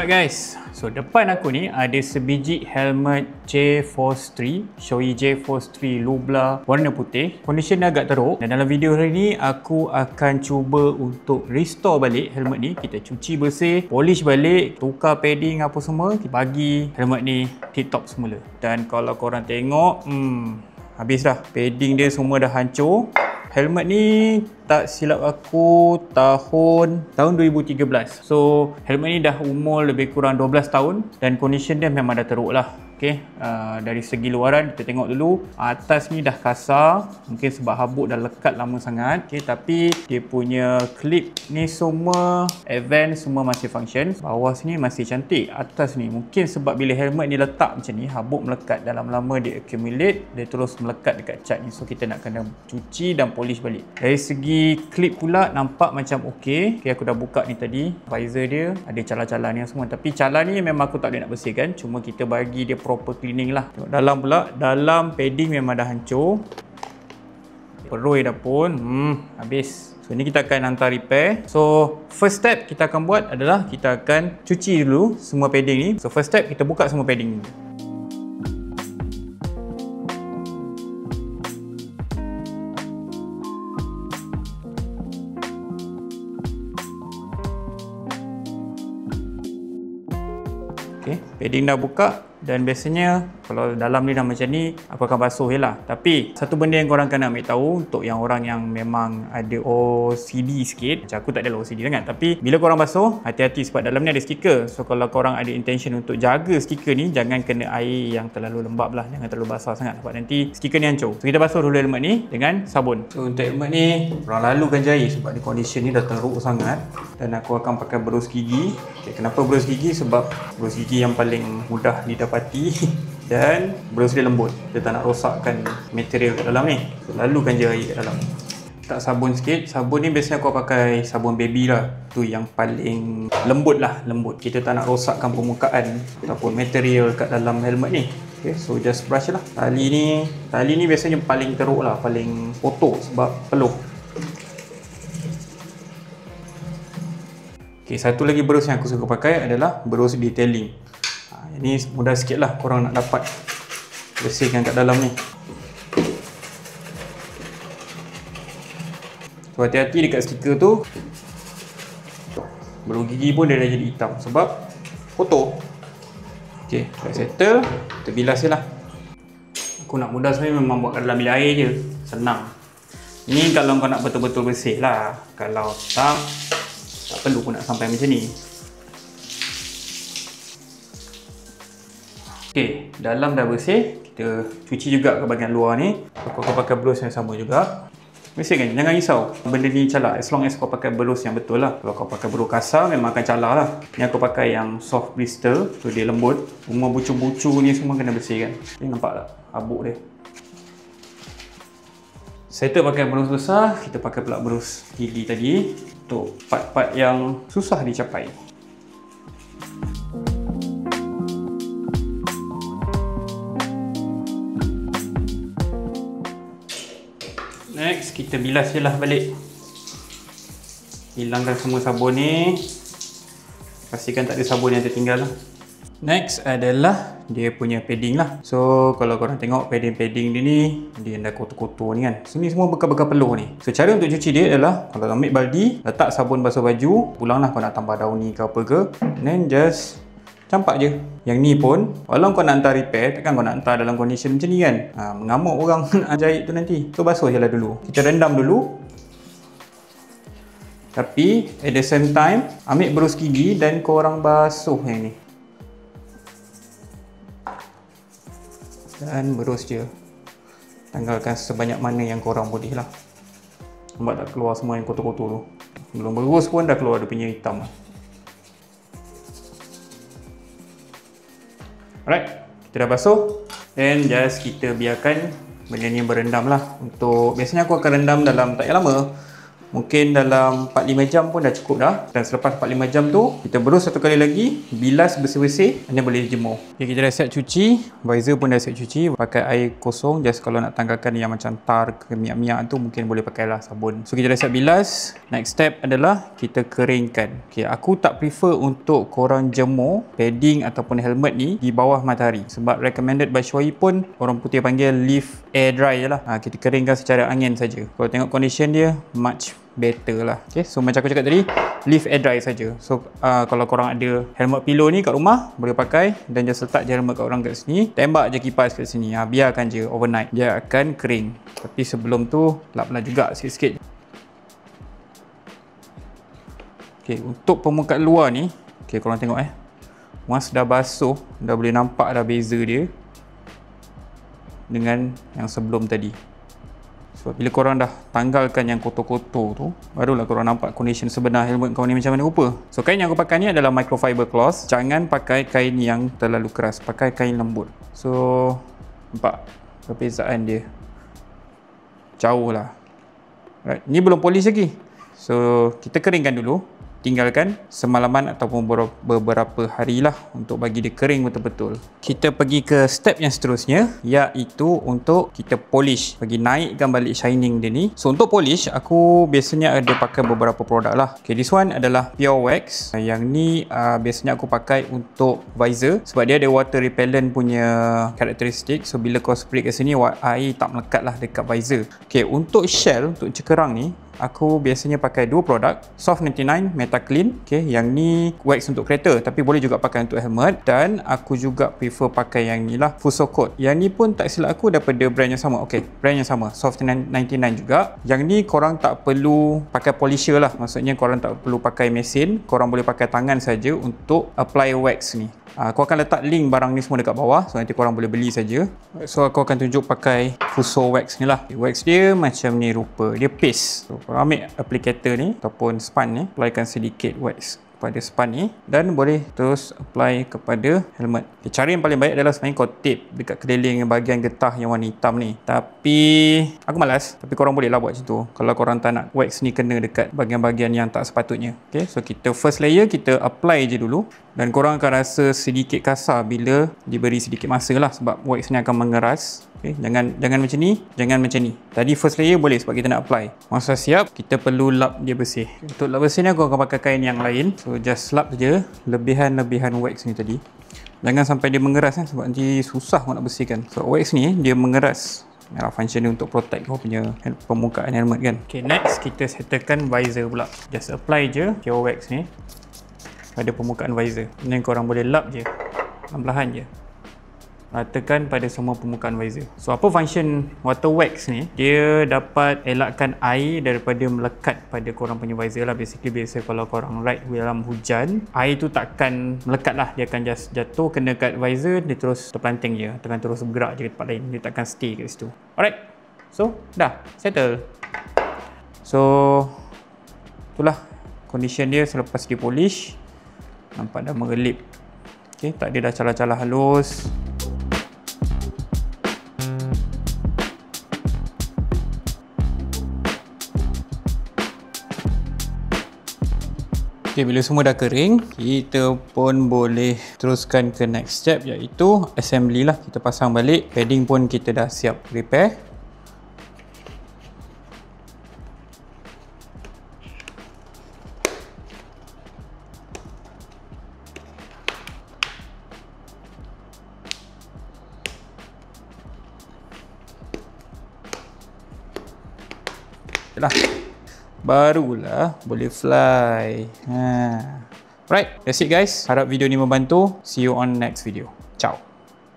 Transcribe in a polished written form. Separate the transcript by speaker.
Speaker 1: Alright guys, so depan aku ni ada sebiji helmet J-Force 3 Shoei J-Force 3 Lubla warna putih. Condition dia agak teruk dan dalam video hari ni aku akan cuba untuk restore balik helmet ni. Kita cuci bersih, polish balik, tukar padding apa semua, kita bagi helmet ni tip top semula. Dan kalau korang tengok, habis dah. Padding dia semua dah hancur. Helmet ni tak silap aku tahun 2013. So helmet ni dah umur lebih kurang 12 tahun dan condition dia memang dah teruk lah. Okay, dari segi luaran kita tengok dulu. Atas ni dah kasar, mungkin sebab habuk dah lekat lama sangat. Okay, tapi dia punya clip ni semua advance, semua masih function. Bawah sini masih cantik. Atas ni mungkin sebab bila helmet ni letak macam ni, habuk melekat, dalam lama dia accumulate, dia terus melekat dekat cat ni. So kita nak kena cuci dan polish balik. Dari segi clip pula nampak macam okey. Okay, aku dah buka ni tadi. Visor dia ada calar-calar ni semua. Tapi calar ni memang aku tak boleh nak bersihkan. Cuma kita bagi dia proper cleaning lah. Tengok dalam pula, dalam padding memang dah hancur. Perui dah pun habis. So ni kita akan hantar repair. So first step kita akan buat adalah kita akan cuci dulu semua padding ni. So first step kita buka semua padding ni. Okay, padding dah buka dan biasanya kalau dalam ni dah macam ni aku akan basuh je lah. Tapi satu benda yang korang kena ambil tahu untuk yang orang yang memang ada OCD sikit, macam aku tak ada OCD sangat, tapi bila korang basuh hati-hati sebab dalam ni ada stiker. So kalau korang ada intention untuk jaga stiker ni, jangan kena air yang terlalu lembab lah, jangan terlalu basah sangat sebab nanti stiker ni hancur. So kita basuh dulu helmet ni dengan sabun. So untuk helmet ni korang lalukan jari sebab ni condition ni dah teruk sangat. Dan aku akan pakai berus gigi. Okay, kenapa berus gigi? Sebab berus gigi yang paling mudah didapati dan berus dia lembut, dia tak nak rosakkan material kat dalam ni. So, lalukan je air kat dalam. Tak sabun sikit. Sabun ni biasanya aku pakai sabun baby lah, tu yang paling lembut lah, lembut. Kita tak nak rosakkan permukaan ataupun material kat dalam helmet ni. Okay, so just brush lah. Tali ni biasanya paling teruk lah, paling kotor sebab peluh. Okay, satu lagi berus yang aku suka pakai adalah berus detailing. Ini mudah sikit lah korang nak dapat bersihkan kat dalam ni. So hati-hati dekat stiker tu, berus gigi pun dia dah jadi hitam sebab kotor. Ok, dah settle, kita bilas je lah. Aku nak mudah sebenarnya memang buat kat dalam bilik air je, senang. Ini kalau kau nak betul-betul bersih lah. Kalau tak perlu pun nak sampai macam ni. Ok, dalam dah bersih, kita cuci juga ke bahagian luar ni. Aku pakai berus yang sama juga. Bersihkan, jangan risau benda ni calar, as long as kau pakai berus yang betul lah. Kalau kau pakai berus kasar memang akan calar lah. Ni aku pakai yang soft bristle, so dia lembut. Semua bucu-bucu ni semua kena bersihkan. Ni nampak tak habuk dia. Settle pakai berus besar, kita pakai pula berus gigi tadi untuk part-part yang susah dicapai. Next, kita bilas je lah balik. Hilangkan semua sabun ni. Pastikan tak ada sabun yang tertinggal lah. Next adalah dia punya padding lah. So kalau korang tengok padding-padding dia ni, dia dah kotor-kotor ni kan. So ni semua bekas-bekas peluh ni. So cara untuk cuci dia adalah, kalau ambil baldi, letak sabun basuh baju, pulang lah kau nak tambah daun ni ke apa ke, and then just campak je. Yang ni pun, walau kau nak hantar repair, takkan kau nak hantar dalam condition macam ni kan. Mengamuk orang nak jahit tu nanti. So basuh je lah dulu. Kita rendam dulu. Tapi at the same time, ambil berus gigi dan korang basuh yang ni. Dan berus je. Tanggalkan sebanyak mana yang korang boleh lah. Nampak tak keluar semua yang kotor-kotor tu. Belum berus pun dah keluar dia punya hitam lah. Alright, kita dah basuh. Dan just kita biarkan benda ni berendam lah. Untuk biasanya aku akan rendam dalam tak lama, Mungkin dalam 4-5 jam pun dah cukup dah. Dan selepas 4-5 jam tu, kita berus satu kali lagi, bilas bersih-bersih, dan boleh jemur. Okay, kita dah siap cuci. Visor pun dah siap cuci. Pakai air kosong. Just kalau nak tanggalkan yang macam tar ke minyak-minyak tu, mungkin boleh pakailah sabun. So, kita dah siap bilas. Next step adalah kita keringkan. Okay, aku tak prefer untuk korang jemur padding ataupun helmet ni di bawah matahari. Sebab recommended by Shoei pun, orang putih panggil leave air dry je lah. Kita keringkan secara angin saja. Kalau tengok condition dia, much better lah. Okay, so macam aku cakap tadi, leave air dry saja. So kalau korang ada helmet pillow ni kat rumah, boleh pakai dan just letak je helmet kat orang kat sini, tembak je kipas kat sini. Biarkan je overnight, dia akan kering. Tapi sebelum tu, lap-lap juga sikit-sikit. Okay, untuk permukaan luar ni, okay, korang tengok once dah basuh, dah boleh nampak dah beza dia dengan yang sebelum tadi. So, bila korang dah tanggalkan yang kotor-kotor tu, barulah korang nampak condition sebenar helmet kau ni macam mana rupa. So, kain yang aku pakai ni adalah microfiber cloth. Jangan pakai kain yang terlalu keras, pakai kain lembut. So, nampak perbezaan dia jauh lah. Right. Ni belum polish lagi. So, kita keringkan dulu. Tinggalkan semalaman ataupun beberapa hari lah untuk bagi dia kering betul-betul. Kita pergi ke step yang seterusnya, iaitu untuk kita polish, bagi naikkan balik shining dia ni. So untuk polish, aku biasanya ada pakai beberapa produk lah. Okay, this one adalah Pure Wax. Yang ni biasanya aku pakai untuk visor sebab dia ada water repellent punya karakteristik. So bila kau spray kat sini, air tak melekat lah dekat visor. Okay, untuk shell, untuk cekerang ni, aku biasanya pakai dua produk, Soft 99 Meta Clean. Okay, yang ni wax untuk kereta tapi boleh juga pakai untuk helmet, dan aku juga prefer pakai yang ni lah, Fuso Coat. Yang ni pun tak silap aku daripada brand yang sama. Okay, brand yang sama, Soft 99 juga. Yang ni korang tak perlu pakai polisher lah, maksudnya korang tak perlu pakai mesin, korang boleh pakai tangan saja untuk apply wax ni. Aku akan letak link barang ni semua dekat bawah, so nanti korang boleh beli saja. So aku akan tunjuk pakai Fuso Wax ni lah. Wax dia macam ni rupa, dia paste. So korang ambil applicator ni ataupun span ni, applykan sedikit wax pada span ni dan boleh terus apply kepada helmet. Cara yang paling baik adalah sebenarnya kau tape dekat keliling bahagian getah yang warna hitam ni, tapi aku malas. Tapi korang boleh lah buat macam tu kalau korang tak nak wax ni kena dekat bahagian-bahagian yang tak sepatutnya. Okay, so kita first layer kita apply je dulu, dan korang akan rasa sedikit kasar bila diberi sedikit masa lah sebab wax ni akan mengeras. Okay, jangan macam ni, jangan macam ni. Tadi first layer boleh sebab kita nak apply. Masa siap, kita perlu lap dia bersih. Untuk lap bersih ni aku akan pakai kain yang lain. So just lap je lebihan-lebihan wax ni tadi. Jangan sampai dia mengeras sebab nanti susah nak bersihkan. So wax ni dia mengeras. Function dia untuk protect kau punya permukaan helmet kan. Okay, next kita settlekan visor pula. Just apply je Pure Wax ni pada permukaan visor. Dan korang boleh lap je perlahan-lahan je, ratakan pada semua permukaan visor. So apa function water wax ni? Dia dapat elakkan air daripada melekat pada korang punya visor lah. Basically biasa kalau korang ride dalam hujan, air tu takkan melekat lah, dia akan just jatuh kena kat visor, dia terus terpelanting je, takkan terus bergerak je ke tempat lain, dia takkan stay kat situ. Alright, so dah settle. So itulah condition dia selepas di polish. Nampak dah mengelip. Okay, tak ada dah calah-calah halus. Okay, bila semua dah kering, kita pun boleh teruskan ke next step, iaitu assembly lah. Kita pasang balik. Padding pun kita dah siap repair. Barulah boleh fly. Right, that's it guys. Harap video ni membantu. See you on next video.